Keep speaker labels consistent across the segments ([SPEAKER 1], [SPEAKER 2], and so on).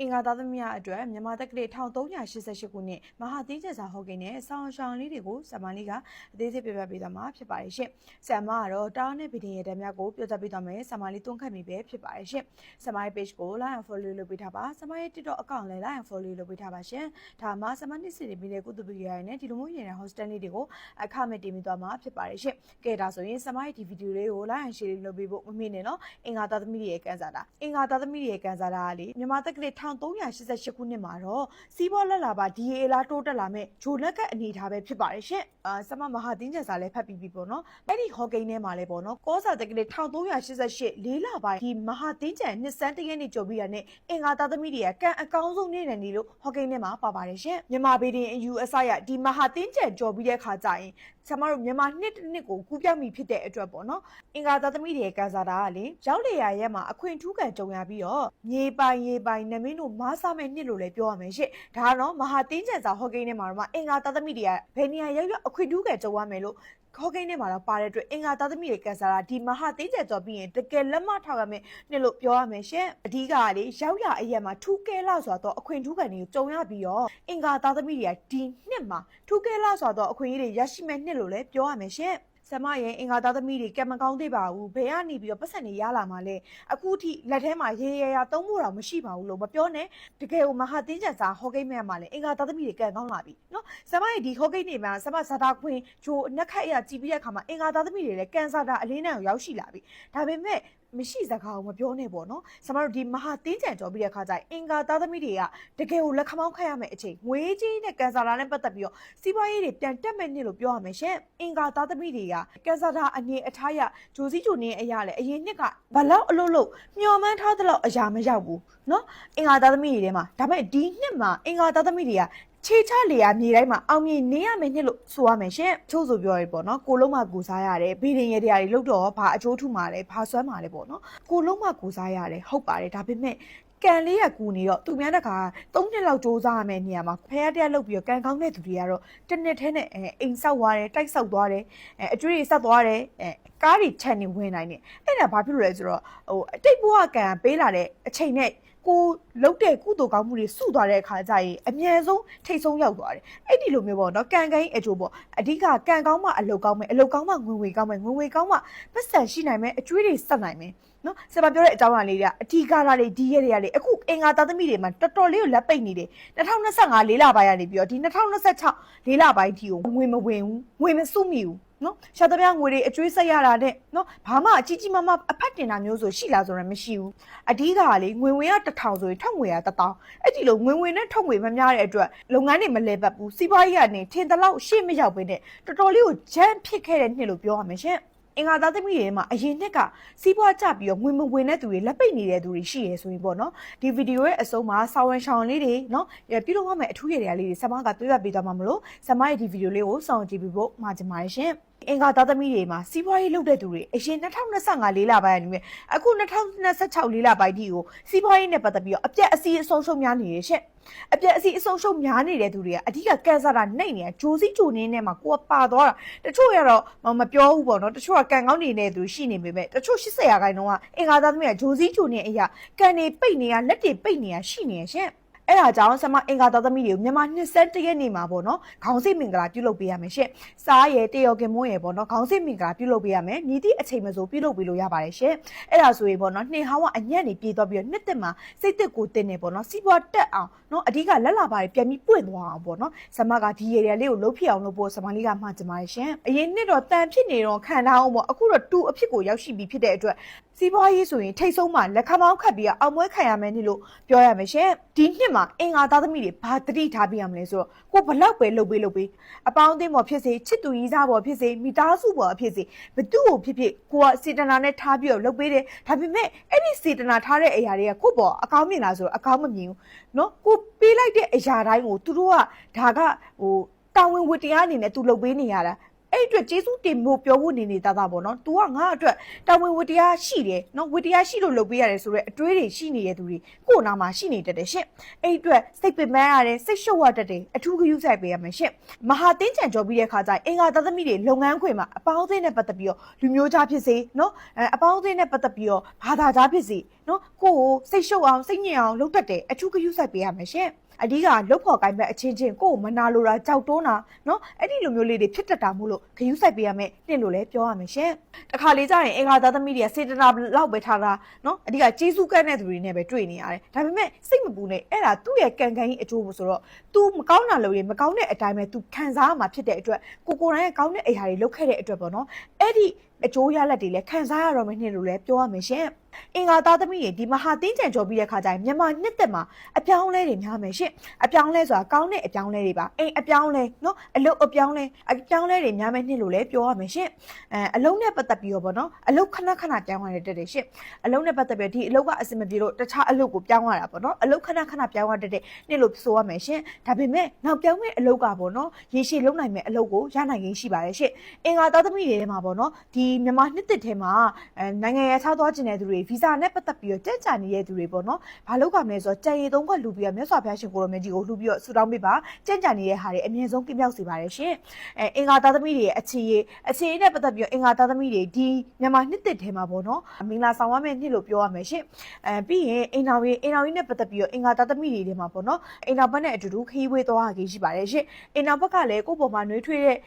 [SPEAKER 1] အင်္ဂါသားသမီးအတွက်မြန်မာတက္ကသိုလ်1388ခုနှစ်မဟာသင်းကျစာဟောကိန်းနဲ့ဆောင်းရှောင်းလေးတွေကိုဆမ်မာလေးကအသေးစိတ်ပြပြပေးသွားမှာဖြစ်ပါတယ်ရှင်။ဆမ်မာကတော့တားနဲ့ဗီဒီယိုဓာတ်များကိုပြသပေးသွားမယ်ဆမ်မာလေးတွန်းခတ်မိပဲဖြစ်ပါတယ်ရှင်။ဆမ်မာရဲ့ page ကို like and follow လုပ်ပေးထားပါ။ဆမ်မာရဲ့ TikTok account လည်း like and follow လုပ်ပေးထားပါရှင်။ဒါမှဆမ်မာနှစ်စီပြီးတဲ့ကုသပရိယာရနဲ့ဒီလိုမျိုးရတဲ့ hostel လေးတွေကိုအခမဲ့တင်ပေးသွားမှာဖြစ်ပါတယ်ရှင်။ကဲဒါဆိုရင်ဆမ်မာရဲ့ဒီဗီဒီယိုလေးကို like and share လုပ်ပေးဖို့မမေ့နဲ့နော်။အင်္ဂါသားသမီးတွေရဲ့ကန်စားတာအင်္ဂါသားသမီးတွေရဲ့ကန်စားတာကလေမြန်မာတက္ကသိုလ်1388ခုနှစ်မှာတော့စီးပွားလက်လာပါ DA လာတိုးတက်လာမဲ့ဂျိုလက်ကအနေထားပဲဖြစ်ပါတယ်ရှင်ဆမမဟာတင်းကျစာလည်းဖတ်ပြီးပြီပေါ့နော်အဲ့ဒီဟောကိန်းထဲမှာလည်းပေါ့နော်ကောစာတက္ကသိုလ်1388လေးလပိုင်းဒီမဟာတင်းကျနှစ်စန်းတရက်နေ့ကြိုပြီးရတဲ့အင်္ဂါသားသမီးတွေကကန်အကောင်းဆုံးနေတယ်လို့ဟောကိန်းထဲမှာပါပါတယ်ရှင်မြန်မာပြည်တင်အယူအဆရဒီမဟာတင်းကျကြော်ပြီးတဲ့ခါကျရင်ကျမတို့မြန်မာနှစ်ကိုကူးပြောင်းပြီဖြစ်တဲ့အတွက်ပေါ့နော်အင်္ဂါသားသမီးတွေကန်စားတာကလေရောက်လေရရက်မှာအခွင့်ထူးခံကြုံရပြီးတော့မြေပိုင်ရေပိုင်နမင်းတို့မားစားမဲ့နှစ်လို့လည်းပြောရမယ်ရှင့်ဒါကတော့မဟာတင်းကျန်စာဟောကိန်းထဲမှာတော့အင်္ဂါသားသမီးတွေကဘယ်နေရာရောက်အခွင့်ထူးခံကြုံရမယ်လို့ခေါ်ကိန်းထဲမှာတော့ပါတဲ့အတွက်အင်္ဂါသားသမီးတွေကန်စားတာဒီမဟာတင်းကျန်ကြော်ပြီးရင်တကယ်လက်မထောက်ရမယ်နှစ်လို့ပြောရမယ်ရှင်အဓိကကလေရောက်ရအရက်မှာထူးကဲလာဆိုတော့အခွင့်ထူးခံတွေကိုကြုံရပြီးတော့အင်္ဂါသားသမီးတွေကဒီနှစ်မှာထူးကဲလာဆိုတော့အခွင့်အရေးတွေရရှိမဲ့နှစ်လို့လည်းပြောရမယ်ရှင်ဆမရဲ့အင်္ဂါသားသမီးတွေကံမကောင်းသေးပါဘူးဘယ်ကနေပြီးတော့ပတ်စံနေရလာမှလဲအခုထိလက်ထဲမှာရေရသုံးဖို့တော့မရှိပါဘူးလို့မပြောနဲ့တကယ်ကိုမဟာတင်းကျန်စာဟောကိန်းမဲ့မှာလဲအင်္ဂါသားသမီးတွေကံကောင်းလာပြီနော်ဆမရဲ့ဒီဟောကိန်းတွေမှာဆမဇာတာခွင်ဂျိုနှက်ခတ်ရကြည့်ပြီးတဲ့အခါမှာအင်္ဂါသားသမီးတွေလည်းကန်စာတာအလင်းတန်းကိုရောက်ရှိလာပြီဒါပေမဲ့မရှိစကားကိုမပြောနဲ့ပေါ့နော်ဆမတို့ဒီမဟာတင်းကျန်ကြော်ပြီးတဲ့ခါကျရင်အင်္ဂါသားသမီးတွေကတကယ်ကိုလက်ခမောင်းခတ်ရမယ်အချိန်ငွေကြီးနဲ့ကန်ဆာတာနဲ့ပတ်သက်ပြီးတော့စီးပွားရေးတွေပြန်တက်မဲ့နှစ်လို့ပြောရမယ်ရှင်အင်္ဂါသားသမီးတွေကကန်ဆာတာအနေအထားရဂျိုစီဂျိုနေအရာလေအရင်နှစ်ကဘလောက်အလို့လို့မျော်မှန်းထားသလောက်အရာမရောက်ဘူးနော်အင်္ဂါသားသမီးတွေထဲမှာဒါပေမဲ့ဒီနှစ်မှာအင်္ဂါသားသမီးတွေကချေချလေရမြေတိုင်းမှာအောင်မြင်နေရမယ်နှစ်လို့ဆိုရမယ်ရှင်ချို့ဆိုပြောရပေါ့နော်ကိုလုံးမကူစားရတယ်ဘေးရင်ရတရားတွေလုတ်တော့ဘာအကျိုးထူမှာလဲဘာစွမ်းမှာလဲပေါ့နော်ကိုလုံးမကူစားရတယ်ဟုတ်ပါတယ်ဒါပေမဲ့ကန်လေးရကူနေတော့သူများတခါ3နှစ်လောက်စူးစမ်းရမယ့်နေရာမှာဖះတက်လုတ်ပြီးတော့ကန်ကောင်းတဲ့သူတွေကတော့တစ်နှစ်ထဲနဲ့အိမ်ဆောက်သွားတယ်တိုက်ဆောက်သွားတယ်အကျွေးတွေဆက်သွားတယ်ကားတွေချက်နေဝင်နိုင်တယ်အဲ့ဒါဘာဖြစ်လို့လဲဆိုတော့အတိတ်ဘဝကန်ပေးလာတဲ့အချိန်နဲ့ကိုလုတ်တဲ့ကုသိုလ်ကောင်းမှုတွေစုသွားတဲ့အခါကျရင်အမြဲဆုံးထိတ်ဆုံးရောက်သွားတယ်အဲ့ဒီလိုမျိုးပေါ့နော်ကန်ကိုင်းအကျိုးပေါ့အဓိကကန်ကောင်းမှအလုတ်ကောင်းမယ်အလုတ်ကောင်းမှငွေကောင်းမယ်ငွေကောင်းမှပတ်စံရှိနိုင်မယ်အကျွေးတွေဆက်နိုင်မယ်နော်ဆရာပြောတဲ့အကြောင်းအရာလေးတွေကအဓိကဓာတ်တွေဒီရက်တွေကလေအခုအင်္ဂါသားသမီးတွေမှာတော်တော်လေးကိုလက်ပိတ်နေတယ်2025လေးလပိုင်းကနေပြီးတော့ဒီ2026လေးလပိုင်းထိကိုငွေမဝင်ဘူးငွေမစုမိဘူးနော်ရှာတပြားငွေတွေအကျွေးဆက်ရတာတဲ့နော်ဘာမှအကြီးကြီးမားမားအဖက်တင်တာမျိုးဆိုရှိလားဆိုတော့မရှိဘူးအဓိကကလေငွေဝင်က1000ဆိုရင်ထုတ်ငွေက1000အဲ့ဒီလိုငွေဝင်နဲ့ထုတ်ငွေမများတဲ့အတွက်လုပ်ငန်းတွေမလဲပတ်ဘူးစီးပွားရေးကနေထင်သလောက်ရှေ့မရောက်ဘဲနဲ့တော်တော်လေးကိုဂျမ်းဖြစ်ခဲ့တဲ့နှစ်လို့ပြောရမယ်ရှင်အင်္ဂါသားသမီးတွေမှာအရင်နှစ်ကစီးပွားကျပြီးတော့ငွေမဝင်တဲ့သူတွေလက်ပိတ်နေတဲ့သူတွေရှိရဆိုရင်ပေါ့နော်ဒီဗီဒီယိုရဲ့အဆုံးမှာစာဝန်ရှောင်လေးတွေနော်ပြုလုပ်ရမယ့်အထူးရည်လေးတွေဆမကတွေးပြပေးသွားမှာမလို့ဆမရဲ့ဒီဗီဒီယိုလေးကိုစောင့်ကြည့်ပြီးဖို့မှာချင်ပါတယ်ရှင်အင်္ဂါသားသမီးတွေမှာစီးပွားရေးလုပ်တဲ့သူတွေအရင်2025လေးလပိုင်းကနေအခု2026လေးလပိုင်းထိကိုစီးပွားရေးနဲ့ပတ်သက်ပြီးတော့အပြက်အစီးအဆုံးရှုံးများနေရရှင့်အပြက်အစီးအဆုံးရှုံးများနေတဲ့သူတွေကအဓိကကန်ဆာတာနှိမ့်နေတာဂျိုစီဂျိုနင်းနဲ့မှာကိုကပါသွားတာတချို့ရတော့မပြောဘူးပေါ့နော်တချို့ကကန်ကောင်းနေတဲ့သူရှိနေပေမဲ့တချို့80%ကအင်္ဂါသားသမီးကဂျိုစီဂျိုနင်းအရာကန်နေပိတ်နေရလက်တွေပိတ်နေရရှိနေရရှင့်အဲ့ဒါကြောင့်ဆမအင်္ဂါသားသမီးတွေကိုမြန်မာနှစ်ဆက်တရက်နေမှာပေါ့နော်ခေါင်းစိတ်မင်္ဂလာပြုလုပ်ပေးရမယ်ရှင့်စားရယ်တရော်ကင်မွန်းရယ်ပေါ့နော်ခေါင်းစိတ်မင်္ဂလာပြုလုပ်ပေးရမယ်ညီတိအချိန်မစိုးပြုလုပ်ပေးလို့ရပါတယ်ရှင့်အဲ့ဒါဆိုရင်ပေါ့နော်နှစ်ဟောင်းကအညံ့နေပြေးသွားပြီးတော့နှစ်သက်မှာစိတ်သက်ကိုတင်းနေပေါ့နော်စီးပွားတက်အောင်နော်အဓိကလက်လာပါတယ်ပြန်ပြီးပွင့်သွားအောင်ပေါ့နော်ဆမကဒီရယ်လေးကိုလှုပ်ဖြစ်အောင်လုပ်ဖို့ဆမလေးကမှကျင်ပါတယ်ရှင့်အရင်နှစ်တော့တန်ဖြစ်နေတော့ခံထားအောင်ပေါ့အခုတော့တူအဖြစ်ကိုရောက်ရှိပြီဖြစ်တဲ့အတွက်စီးပွားရေးဆိုရင်ထိတ်ဆုံးမှလက်ခမောင်းခတ်ပြီးအောင်ပွဲခံရမယ်နှစ်လို့ပြောရမယ်ရှင်ဒီနှစ်မှာအင်္ဂါသားသမီးတွေဘာတတိထားပြရမလဲဆိုတော့ကိုဘလောက်ပဲလုပ်ပေးအပေါင်းအသင်းပေါ်ဖြစ်စေချစ်သူကြီးစားပေါ်ဖြစ်စေမိသားစုပေါ်ဖြစ်စေဘသူ့ကိုဖြစ်ဖြစ်ကိုကစေတနာနဲ့ထားပြီးတော့လုပ်ပေးတယ်ဒါပေမဲ့အဲ့ဒီစေတနာထားတဲ့အရာတွေကကိုပေါ်အကောင်းမြင်လားဆိုတော့အကောင်းမမြင်ဘူးနော်ကိုပေးလိုက်တဲ့အရာတိုင်းကိုသူတို့ကဒါကတာဝန်ဝတ္တရားအနေနဲ့သူလုပ်ပေးနေရတာအဲ့အတွက်ကျေးဇူးတင်ဖို့ပြောဖို့နေသားသားပေါ့နော် तू ကငါ့အတွက်တာဝန်ဝတ္တရားရှိတယ်နော်ဝတ္တရားရှိလို့လုပ်ပေးရတယ်ဆိုတော့အတွေးတွေရှိနေတဲ့သူတွေကိုနာမှာရှိနေတတ်တယ်ရှင့်အဲ့အတွက်စိတ်ပင်ပန်းရတယ်စိတ်ရှုပ်ရတတ်တယ်အထူးဂရုစိုက်ပေးရမယ်ရှင့်မဟာတင်းကျန်ကြော်ပြီးတဲ့ခါကျရင်အင်္ဂါသားသမီးတွေလုပ်ငန်းခွင်မှာအပေါင်းအသင်းနဲ့ပတ်သက်ပြီးတော့လူမျိုးကြားဖြစ်စေနော်အပေါင်းအသင်းနဲ့ပတ်သက်ပြီးတော့ဘာသာကြားဖြစ်စေ နော်ကိုကိုစိတ်ရှုပ်အောင်စိတ်ညစ်အောင်လုပ်တတ်တယ်အထူးဂရုစိုက်ပေးရမယ်ရှင်အဓိကလုတ်ဖို့ကိုင်းပဲအချင်းချင်းကိုကိုမနာလိုတာကြောက်တွန်းတာနော်အဲ့ဒီလိုမျိုးလေးတွေဖြစ်တတ်တာမို့လို့ဂရုစိုက်ပေးရမယ်နှစ်လို့လည်းပြောရမယ်ရှင်တခါလေကြာရင်အင်္ဂါသားသမီးတွေကစေတနာလောက်ပဲထားတာနော်အဓိကကျေးဇူးကမ်းတဲ့သူတွေနဲ့ပဲတွေ့နေရတယ်ဒါပေမဲ့စိတ်မပူနဲ့အဲ့ဒါသူ့ရဲ့ကံကံကြီးအကျိုးလို့ဆိုတော့ तू မကောင်းတာလုပ်ရင်မကောင်းတဲ့အတိုင်းပဲ तू ခံစားရမှာဖြစ်တဲ့အတွက်ကိုယ်တိုင်ကကောင်းတဲ့အရာတွေလုပ်ခဲ့တဲ့အတွက်ပေါ့နော်အဲ့ဒီအကျိုးရလဒ်တွေလည်းခံစားရတော့မယ်နှစ်လို့လည်းပြောရမယ်ရှင်အင်္ဂါသားသမီးတွေဒီမဟာတင်းကြံကြော်ပြီးတဲ့ခါကျရင်မြန်မာနှစ်သက်မှာအပြောင်းလဲတွေများမယ်ရှင်အပြောင်းလဲဆိုတာကောင်းတဲ့အပြောင်းလဲတွေပါအိမ်အပြောင်းလဲနော်အလုပ်အပြောင်းလဲတွေများမယ်နှစ်လို့လည်းပြောရမယ်ရှင်အလုံးနဲ့ပတ်သက်ပြီးတော့ပေါ့နော်အလုပ်ခဏခဏပြောင်းရတဲ့ရှင်အလုံးနဲ့ပတ်သက်ပြီးဒီအလုပ်ကအဆင်မပြေလို့တခြားအလုပ်ကိုပြောင်းရတာပေါ့နော်အလုပ်ခဏခဏပြောင်းရတဲ့နှစ်လို့ဆိုရမယ်ရှင်ဒါပေမဲ့နောက်ပြောင်းမဲ့အလုပ်ကပေါ့နော်ရေရှည်လုံနိုင်မဲ့အလုပ်ကိုရနိုင်ခြင်းရှိပါတယ်ရှင်အင်္ဂါသားသမီးတွေထဲမှာပေါ့နော်ဒီမြန်မာနှစ်သက်ထဲမှာနိုင်ငံရခြားသွားခြင်းတဲ့သူတွေဗီဇာနဲ့ပတ်သက်ပြီးတော့ကြက်ကြနေတဲ့သူတွေပေါ့နော်ဘာလို့ကမလဲဆိုတော့ကြံရည်သုံးခွက်လှူပြီးတော့မြတ်စွာဘုရားရှင်ကိုရောမြတ်ကြီးကိုလှူပြီးတော့ဆူတောင်းပေးပါကြက်ကြနေတဲ့ဟာတွေအမြင့်ဆုံးပြမြောက်စေပါတယ်ရှင်အင်္ဂါသားသမီးတွေရဲ့အခြေရေးနဲ့ပတ်သက်ပြီးတော့အင်္ဂါသားသမီးတွေဒီမြန်မာနှစ်သက်ထဲမှာပေါ့နော်မင်္ဂလာဆောင်ရမယ့်နှစ်လို့ပြောရမယ်ရှင်ပြီးရင်အိမ်တော်ကြီးနဲ့ပတ်သက်ပြီးတော့အင်္ဂါသားသမီးတွေထဲမှာပေါ့နော်အိမ်တော်ဘက်နဲ့အတူတူခရီးဝေးသွားရရှိပါတယ်ရှင်အိမ်တော်ဘက်ကလည်းကိုယ့်ပေါ်မှာနှွေးထွေးတဲ့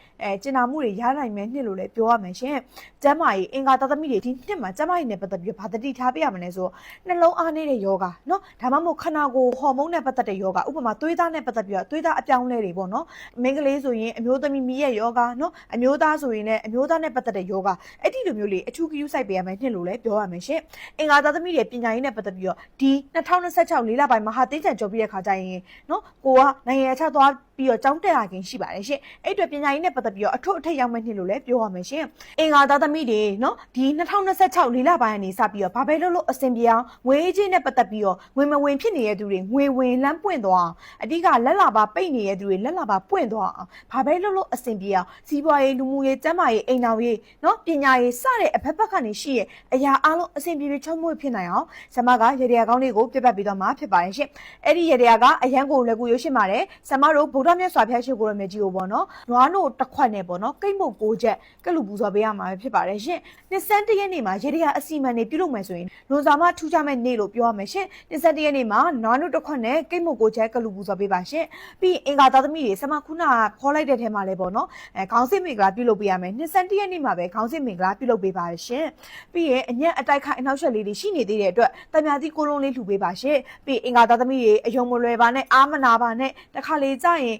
[SPEAKER 1] ကျင်နာမှုတွေရနိုင်မယ်နှစ်လို့လည်းပြောရမယ်ရှင်ကျမ်းမာရေးအင်္ဂါသားသမီးတွေဒီနှစ်မှာကျမ်းမာရေးနဲ့ပတ်သက်ပြီးဘာတတိထားပြရမလဲဆိုနှလုံးအားနေတဲ့ယောဂနော်ဒါမှမဟုတ်ခန္ဓာကိုယ်ဟော်မုန်းနဲ့ပတ်သက်တဲ့ယောဂဥပမာသွေးသားနဲ့ပတ်သက်ပြီးတော့သွေးသားအပြောင်းလဲတွေပေါ့နော်မိန်းကလေးဆိုရင်အမျိုးသမီးမိရဲ့ယောဂနော်အမျိုးသားဆိုရင်လည်းအမျိုးသားနဲ့ပတ်သက်တဲ့ယောဂအဲ့ဒီလိုမျိုးလေးအထူးဂရုစိုက်ပေးရမယ်နှစ်လို့လည်းပြောရမယ်ရှင်အင်္ဂါသားသမီးတွေပညာရေးနဲ့ပတ်သက်ပြီးတော့ဒီ2026လေးလပိုင်းမှာဟာတင်းချန်ကြော်ပြီးတဲ့ခါကျရင်နော်ကိုကနိုင်ငံခြားသွားပြီးတော့ကျောင်းတက်ရခြင်းရှိပါတယ်ရှင်အဲ့အတွက်ပညာရေးနဲ့ပတ်သက်ပြီးတော့အထွတ်အထိပ်ရောက်မဲ့နှစ်လို့လည်းပြောရမယ်ရှင်အင်္ဂါသားသမီးတွေနော်ဒီ2026လေးလပိုင်းကနေစပြီးတော့ဘာပဲလို့အဆင်ပြေအောင်ငွေကြေးနဲ့ပတ်သက်ပြီးတော့ငွေမဝင်ဖြစ်နေတဲ့သူတွေငွေဝင်လမ်းပွင့်သွားအောင်အဓိကလက်လာပါပိတ်နေတဲ့သူတွေလက်လာပါပွင့်သွားအောင်ဘာပဲလို့အဆင်ပြေအောင်စီးပွားရေးလူမှုရေးကျန်းမာရေးအိမ်တော်ရေးနော်ပညာရေးစတဲ့အဖက်ဖက်ကနေရှိရဲ့အရာအလုံးအဆင်ပြေချုံမွေ့ဖြစ်နိုင်အောင်ဆမကရေတရာကောင်းလေးကိုပြတ်ပြီးတော့မှာဖြစ်ပါတယ်ရှင်အဲ့ဒီရေတရာကအရန်ကိုလည်းကိုရုပ်ရှင်ပါတယ်ဆမတို့ဗုဒ္ဓမြတ်စွာဘုရားရှင်ကိုရမေကြီးကိုပေါ့နော်နွားနို့တစ်ခွက်နဲ့ပေါ့နော်ကိတ်မုတ်6ချက်ကလူပူဇော်ပေးရမှာဖြစ်ပါတယ်ရှင်နှစ်ဆန်းတရက်နေ့မှာရေတရာအစီမံနေပြုလုပ်မယ်ဆိုရင်လွန်စွာမှထူးခြားမဲ့နေ့လို့ပြောရမယ်ရှင်နှစ်ဆန်းတရက်နေ့မှာနွားနို့တစ်ခွက်နဲ့ကိတ်မုတ်6ချက်ကလူပူဇော်ပေးပါရှင်ပြီးအင်္ဂါသားသမီးတွေဆမခုနခေါ်လိုက်တဲ့ထဲမှာလည်းပေါ့နော်ခေါင်းစစ်မင်္ဂလာပြုလုပ်ပေးရမယ်နှစ်ဆန်းတရက်နေ့မှာပဲခေါင်းစစ်မင်္ဂလာပြုလုပ်ပေးပါရှင်ပြီးရင်အညက်အတိုက်ခိုက်အနောက်ဆက်လေးတွေရှိနေသေးတဲ့အတွက်တမာတိကိုလုံးလေးလှူပေးပါရှင်ပြီးအင်္ဂါသားသမီးတွေအယုံမလွယ်ပါနဲ့အာမနာပါနဲ့တခါလေကြာရင်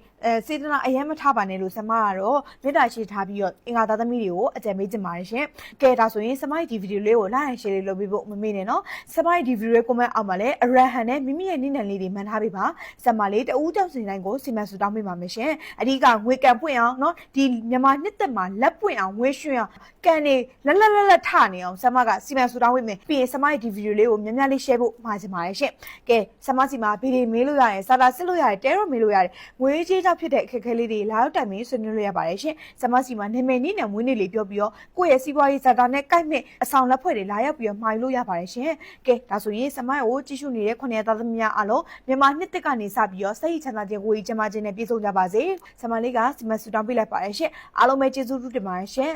[SPEAKER 1] စေတနာအရင်မထားပါနဲ့လို့ဆမကတော့မေတ္တာရှိထားပြီးတော့အင်္ဂါသားသမီးတွေကိုအကြံပေးချင်ပါတယ်ရှင်ကဲဒါဆိုရင်ဆမရဲ့ဒီဗီဒီယိုလေးကို like and share လေးလုပ်ပေးဖို့မမေ့နဲ့နော်ဆမရဲ့ဒီဗီဒီယိုရဲ့ comment အောက်မှာလည်းအရဟန်နဲ့မိမိရဲ့နိနံလေးတွေမှန်ထားပေးပါဆမလေးတဦးကြောင့်စီတိုင်းကိုစီမံစုတောင်းပေးပါမယ်ရှင်အဓိကငွေကံပွင့်အောင်နော်ဒီမြန်မာနှစ်သက်မှာလက်ပွင့်အောင်ငွေရွှင်အောင်ကံနေလက်ထနေအောင်ဆမကစီမံစုတောင်းပေးမယ်ပြီးရင်ဆမရဲ့ဒီဗီဒီယိုလေးကိုများများလေး share ဖို့မှာချင်ပါတယ်ရှင်ကဲဆမစီမှာဗီဒီယိုမေးလို့ရတယ်စာတာစစ်လို့ရတယ်တဲတော့မေးလို့ရတယ်ငွေကြေးကြောင့်ဖြစ်တဲ့အခက်အခဲလေးတွေလာရောက်တိုင်မင်းဆွေးနွေးလို့ရပါတယ်ရှင်ဆမစီမှာနာမည်နည်းနဲ့မွေးနေ့လေးပြောပြီးတော့ကိုယ့်ရဲ့စီးပွားရေးဇာတာနဲ့ကိုက်မဲ့အဆောင်လက်ဖွဲ့တွေလာရောက်ပြီးတော့မှာယူလို့ရပါတယ်ရှင်ကဲဒါဆိုရင်ဆမကိုကြည့်ရှုနေတဲ့ခုနှစ်သားသမီးများအားလုံးမြန်မာနှစ်သက်ကနေစပြီးတော့စိတ်ချမ်းသာခြင်းကိုယ်ကြီးကျန်းမာခြင်းနဲ့ပြည့်စုံကြပါစေဆမလေးကစီမံစုတောင်းပေးလိုက်ပါတယ်ရှင်အားလုံးပဲကျေးဇူးတင်ပါတယ်ရှင်